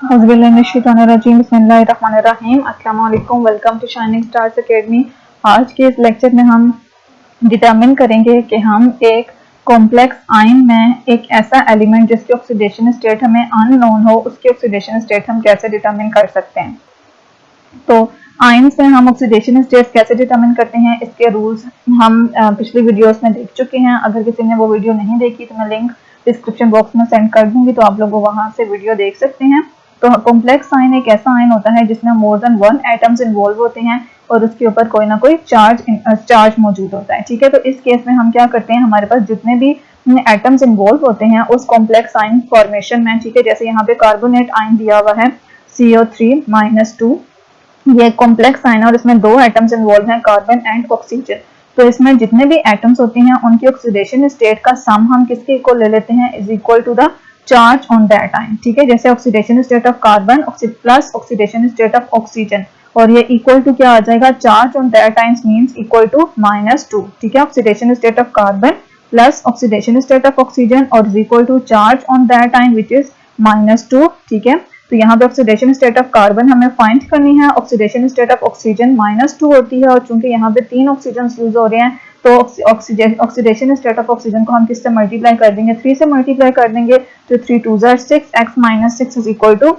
बिस्मिल्लाहिर्रहमानिर्रहीम। अस्सलाम वालेकुम। Welcome to shining stars academy. आज के इस लेक्चर में हम डिटरमिन करेंगे कि हम एक कॉम्प्लेक्स आयन में एक ऐसा एलिमेंट जिसकी ऑक्सीडेशन स्टेट हमें अननोन हो, उसकी ऑक्सीडेशन स्टेट हम कैसे डिटरमिन कर सकते हैं। तो आयन से हम ऑक्सीडेशन स्टेट कैसे डिटरमिन करते हैं, इसके रूल्स हम पिछली वीडियोस में देख चुके हैं। अगर किसी ने वो वीडियो नहीं देखी तो मैं लिंक डिस्क्रिप्शन बॉक्स में सेंड कर दूंगी, तो आप लोग वहां से वीडियो देख सकते हैं। तो कॉम्प्लेक्स आयन एक ऐसा आयन होता है जिसमें more than one atoms involve होते हैं और उसके ऊपर कोई ना कोई चार्ज मौजूद होता है। ठीक है, तो इस केस में हम क्या करते हैं, हमारे पास जितने भी एटम्स इन्वॉल्व होते हैं उस कॉम्प्लेक्स आयन फॉर्मेशन में, ठीक है, जैसे यहाँ पे कार्बोनेट आयन दिया हुआ है CO3-2, ये कॉम्प्लेक्स आयन है और इसमें दो एटम्स इन्वॉल्व हैं, कार्बन एंड ऑक्सीजन। तो इसमें जितने भी एटम्स होते हैं उनकी ऑक्सीडेशन स्टेट का सम हम किसके इक्वल ले लेते हैं, is equal to the charge on that ion. ठीक है, जैसे oxidation state of carbon plus oxidation state of oxygen, और ये इक्वल टू क्या आ जाएगा, charge on that ion means equal to -2। ठीक है, oxidation state of carbon plus oxidation state of oxygen और is equal to charge on that ion which is -2। ठीक है, तो यहाँ पे ऑक्सीडेशन स्टेट ऑफ कार्बन हमें फाइंड करनी है, ऑक्सीडेशन स्टेट ऑफ ऑक्सीजन -2 होती है, और चूंकि यहाँ पे 3 ऑक्सीजन यूज हो रहे हैं तो ऑक्सीडेशन स्टेट ऑफ ऑक्सीजन को हम किससे मल्टीप्लाई कर देंगे, 3 से मल्टीप्लाई कर देंगे, तो 3 2 6, x-6 is equal to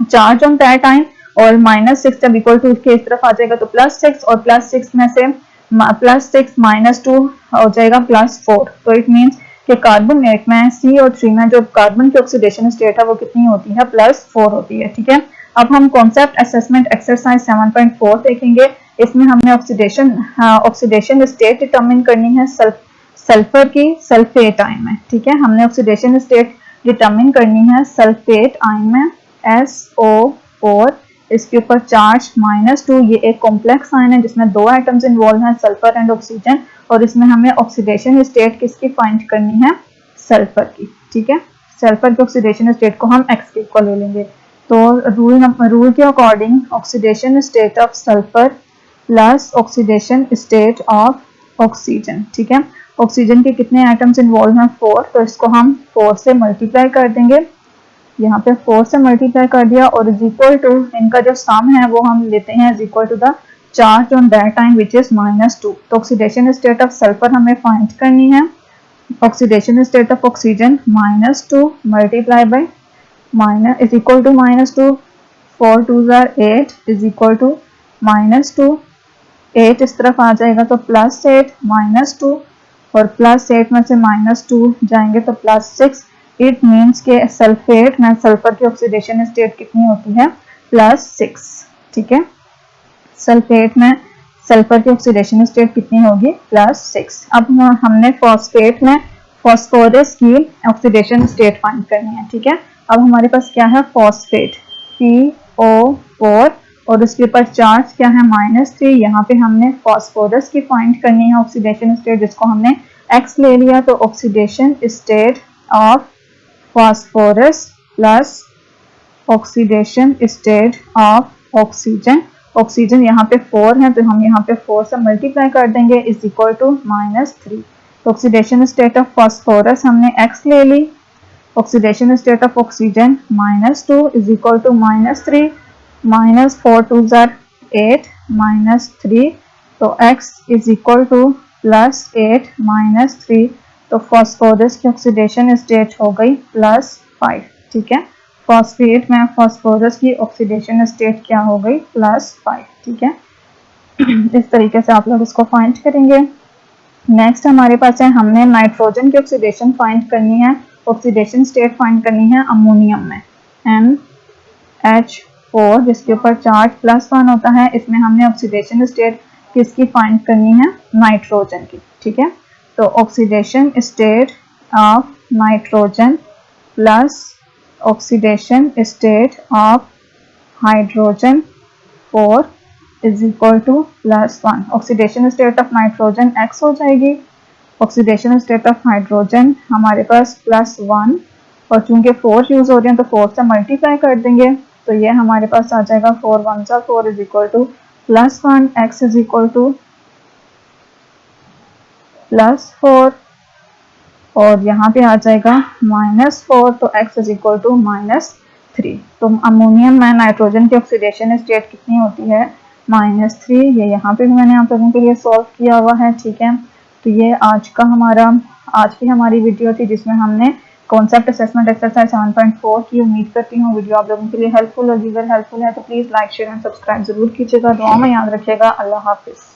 charge on that ion, और -6 जब इक्वल टू इसके इस तरफ आ जाएगा तो +6, और +6 में से +6 -2 हो जाएगा +4। तो इट मीन्स कि कार्बोनेट में C और 3 में जो कार्बन की ऑक्सीडेशन स्टेट है वो कितनी होती है, +4 होती है। ठीक है, अब हम कॉन्सेप्ट असेसमेंट एक्सरसाइज 7.4 देखेंगे। इसमें हमने ऑक्सीडेशन स्टेट डिटरमिन करनी है सल्फर की सल्फेट आयन में। ठीक है, हमने ऑक्सीडेशन स्टेट डिटरमिन करनी है सल्फेट आयन में, SO4, इसके ऊपर चार्ज -2। ये एक कॉम्प्लेक्स आयन है जिसमें दो एटम्स इन्वॉल्व हैं, सल्फर एंड ऑक्सीजन, और इसमें हमें ऑक्सीडेशन स्टेट किसकी फाइंड करनी है, सल्फर की। ठीक है, सल्फर की ऑक्सीडेशन स्टेट को हम x के इक्वल ले लेंगे। तो रूल के according oxidation state of sulphur plus oxidation state of oxygen. ठीक है, ऑक्सीजन के कितने एटम्स इन्वॉल्व हैं, 4, तो इसको हम 4 से मल्टीप्लाई कर देंगे। यहाँ पे 4 से मल्टीप्लाई कर दिया, और इज इक्वल टू इनका जो सम है वो हम लेते हैं is equal to the charge on that ion which is -2। तो ऑक्सीडेशन स्टेट ऑफ सल्फर हमें फाइंड करनी है, oxidation state of oxygen -2 multiply by is equal to -2, 4 2 8 is equal to -2, 8 इस तरफ आ जाएगा तो +8 -2, और +8 में से -2 जाएंगे तो +6। इट मीन्स के सल्फेट में सल्फर की ऑक्सीडेशन स्टेट कितनी होती है, +6। ठीक है, सल्फेट में सल्फर की ऑक्सीडेशन स्टेट कितनी होगी, +6। अब हमने फॉस्फेट में फॉस्फोरस की ऑक्सीडेशन स्टेट फाइंड करनी है। ठीक है, अब हमारे पास क्या है, फॉस्फेट PO4, और उसके ऊपर चार्ज क्या है, -3। यहाँ पे हमने फॉस्फोरस की फाइंड करनी है ऑक्सीडेशन स्टेट, जिसको हमने x ले लिया। तो oxidation state of phosphorus plus oxidation state of oxygen, oxygen यहाँ पे 4 है तो हम यहाँ पे 4 से मल्टीप्लाई कर देंगे, इज इक्वल टू -3। तो ऑक्सीडेशन स्टेट ऑफ फॉस्फोरस हमने x ले ली, oxidation state of oxygen -2 is equal to -3, -4 2 8 -3, तो x इज इक्वल टू +8 -3, तो फॉस्फोरस की ऑक्सीडेशन स्टेट हो गई +5। ठीक है, फॉस्फेट में फॉस्फोरस की ऑक्सीडेशन स्टेट क्या हो गई, +5। ठीक है, इस तरीके से आप लोग इसको फाइंड करेंगे। नेक्स्ट हमारे पास है, हमने नाइट्रोजन की ऑक्सीडेशन फाइंड करनी है, ऑक्सीडेशन स्टेट फाइंड करनी है अमोनियम में, NH4, जिसके ऊपर चार्ज +1 होता है। इसमें हमने ऑक्सीडेशन स्टेट किसकी फाइंड करनी है, नाइट्रोजन की। ठीक है, तो oxidation state of nitrogen plus oxidation state of hydrogen 4 is equal to +1। Oxidation state of nitrogen x हो जाएगी, ऑक्सीडेशन स्टेट ऑफ हाइड्रोजन हमारे पास +1, और चूंकि 4 यूज हो रहे हैं तो 4 से मल्टीप्लाई कर देंगे, तो ये हमारे पास आ जाएगा 4 1 4 is equal to +1, x is equal to +4, और यहाँ पे आ जाएगा -4, तो x इज इक्वल टू -3। तो अमोनियम में नाइट्रोजन की ऑक्सीडेशन स्टेट कितनी होती है? -3। ये यहाँ पे भी मैंने आप लोगों के लिए सॉल्व किया हुआ है, ठीक है। तो ये आज की हमारी वीडियो थी जिसमें हमने कॉन्सेप्ट असेसमेंट एक्सरसाइज 7.4 की। उम्मीद करती हूँ वीडियो आप लोगों के लिए हेल्पफुल होगी। अगर हेल्पफुल है तो please like share and subscribe जरूर कीजिएगा। दुआ में याद रखिएगा। अल्लाह हाफिज़।